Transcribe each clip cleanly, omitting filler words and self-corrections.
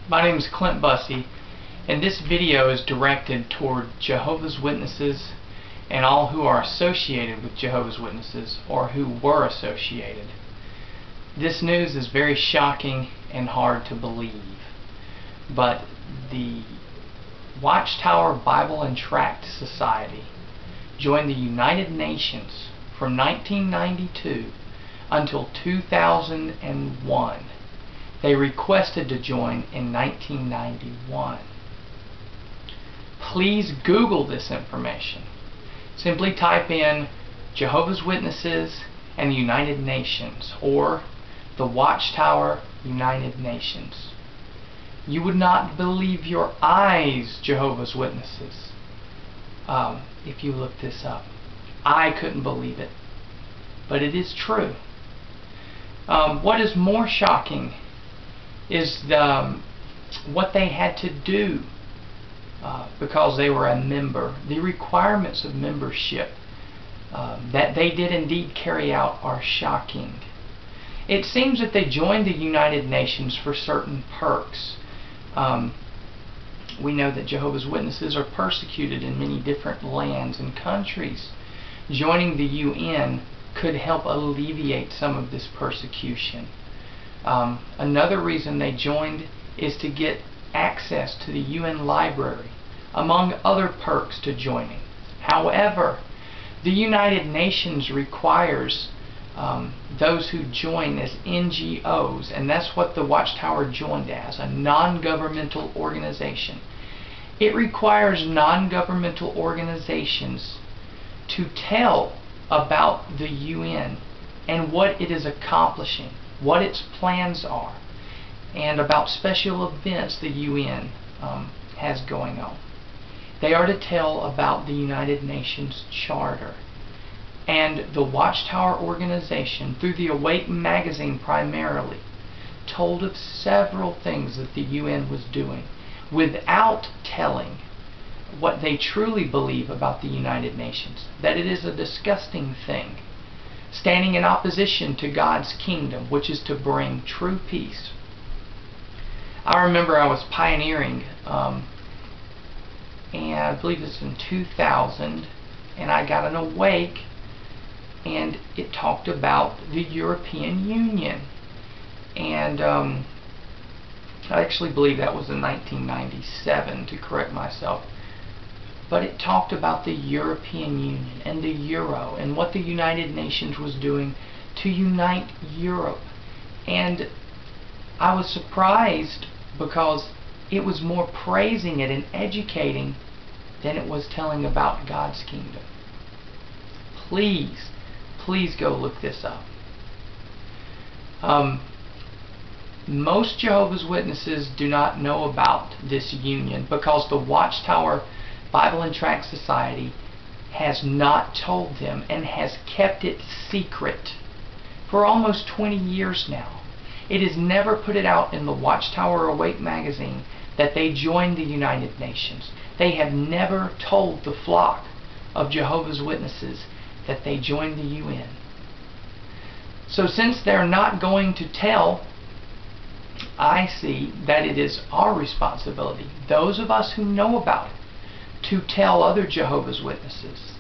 My name is Clint Bussey, and this video is directed toward Jehovah's Witnesses and all who are associated with Jehovah's Witnesses or who were associated. This news is very shocking and hard to believe, but the Watchtower Bible and Tract Society joined the United Nations from 1992 until 2001. They requested to join in 1991. Please Google this information. Simply type in Jehovah's Witnesses and the United Nations or the Watchtower United Nations. You would not believe your eyes, Jehovah's Witnesses, if you look this up. I couldn't believe it, but it is true. What is more shocking is what they had to do because they were a member. The requirements of membership that they did indeed carry out are shocking. It seems that they joined the United Nations for certain perks. We know that Jehovah's Witnesses are persecuted in many different lands and countries. Joining the UN could help alleviate some of this persecution. Another reason they joined is to get access to the UN library, among other perks to joining. However, the United Nations requires those who join as NGOs, and that's what the Watchtower joined as, a non-governmental organization. It requires non-governmental organizations to tell about the UN and what it is accomplishing, what its plans are, and about special events the UN has going on. They are to tell about the United Nations Charter. And the Watchtower organization, through the Awake magazine primarily, told of several things that the UN was doing without telling what they truly believe about the United Nations, that it is a disgusting thing, standing in opposition to God's kingdom, which is to bring true peace. I remember I was pioneering, and I believe it's in 2000, and I got an Awake, and it talked about the European Union. And I actually believe that was in 1997, to correct myself. But it talked about the European Union and the Euro and what the United Nations was doing to unite Europe. And I was surprised because it was more praising it and educating than it was telling about God's kingdom. Please go look this up. Most Jehovah's Witnesses do not know about this union because the Watchtower Bible and Tract Society has not told them and has kept it secret for almost 20 years now. It has never put it out in the Watchtower Awake magazine that they joined the United Nations. They have never told the flock of Jehovah's Witnesses that they joined the UN. So since they're not going to tell, I see that it is our responsibility, those of us who know about it, to tell other Jehovah's Witnesses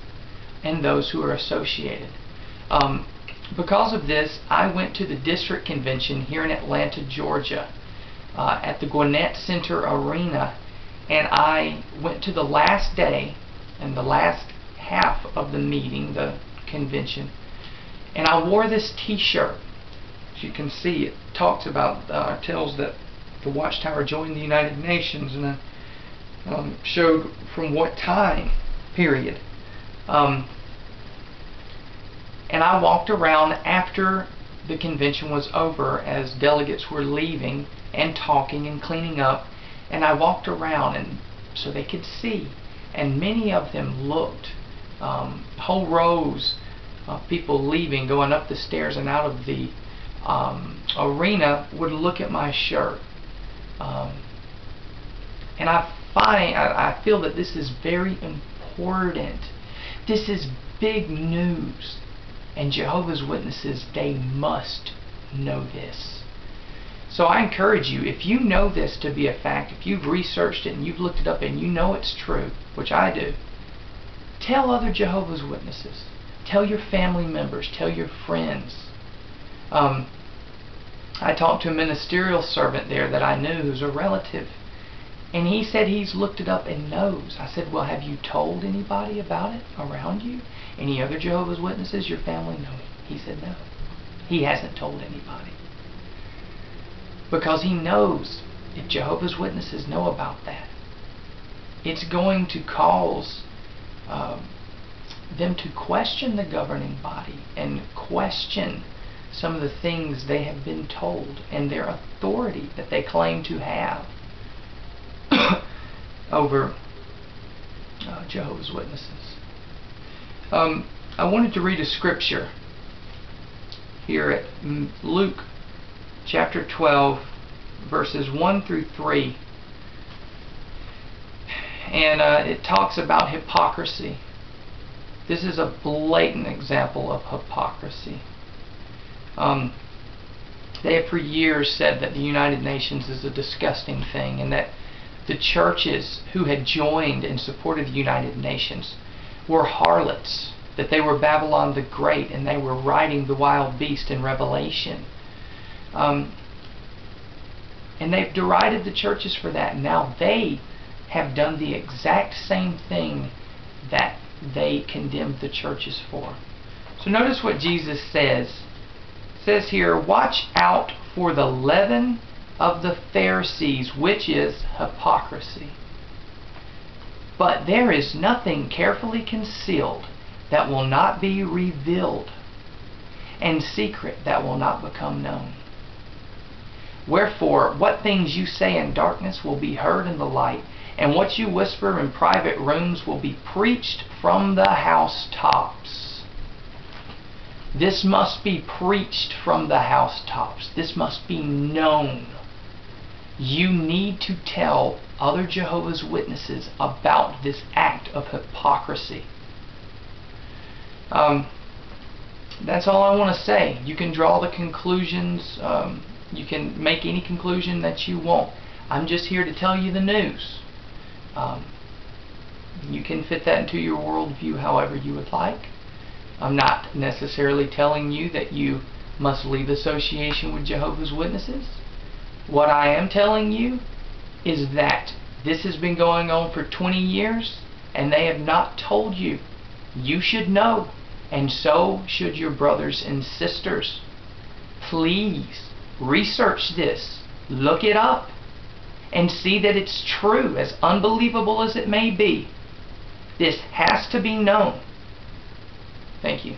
and those who are associated. Because of this, I went to the district convention here in Atlanta, Georgia, at the Gwinnett Center Arena, and I went to the last day and the last half of the meeting, the convention, and I wore this t-shirt. As you can see, it talks about, tells that the Watchtower joined the United Nations, and showed from what time period. And I walked around after the convention was over as delegates were leaving and talking and cleaning up, and I walked around and so they could see, and many of them looked, whole rows of people leaving, going up the stairs and out of the arena would look at my shirt. And I feel that this is very important. This is big news. And Jehovah's Witnesses, they must know this. So I encourage you, if you know this to be a fact, if you've researched it and you've looked it up and you know it's true, which I do, tell other Jehovah's Witnesses. Tell your family members. Tell your friends. I talked to a ministerial servant there that I knew who's a relative, and he said he's looked it up and knows. I said, well, have you told anybody about it around you? Any other Jehovah's Witnesses, your family? No. He said no. He hasn't told anybody. Because he knows if Jehovah's Witnesses know about that, it's going to cause them to question the governing body and question some of the things they have been told and their authority that they claim to have over Jehovah's Witnesses. I wanted to read a scripture here at Luke chapter 12, verses 1 through 3. And it talks about hypocrisy. This is a blatant example of hypocrisy. They have for years said that the United Nations is a disgusting thing, and that the churches who had joined and supported the United Nations were harlots, that they were Babylon the Great, and they were riding the wild beast in Revelation. And they've derided the churches for that. Now they have done the exact same thing that they condemned the churches for. So notice what Jesus says. It says here, watch out for the leaven of the Pharisees, which is hypocrisy. But there is nothing carefully concealed that will not be revealed, and secret that will not become known. Wherefore, what things you say in darkness will be heard in the light, and what you whisper in private rooms will be preached from the housetops. This must be preached from the housetops. This must be known. You need to tell other Jehovah's Witnesses about this act of hypocrisy. That's all I want to say. You can draw the conclusions. You can make any conclusion that you want. I'm just here to tell you the news. You can fit that into your worldview however you would like. I'm not necessarily telling you that you must leave association with Jehovah's Witnesses. What I am telling you is that this has been going on for 20 years and they have not told you. You should know, and so should your brothers and sisters. Please research this, look it up, and see that it's true, as unbelievable as it may be. This has to be known. Thank you.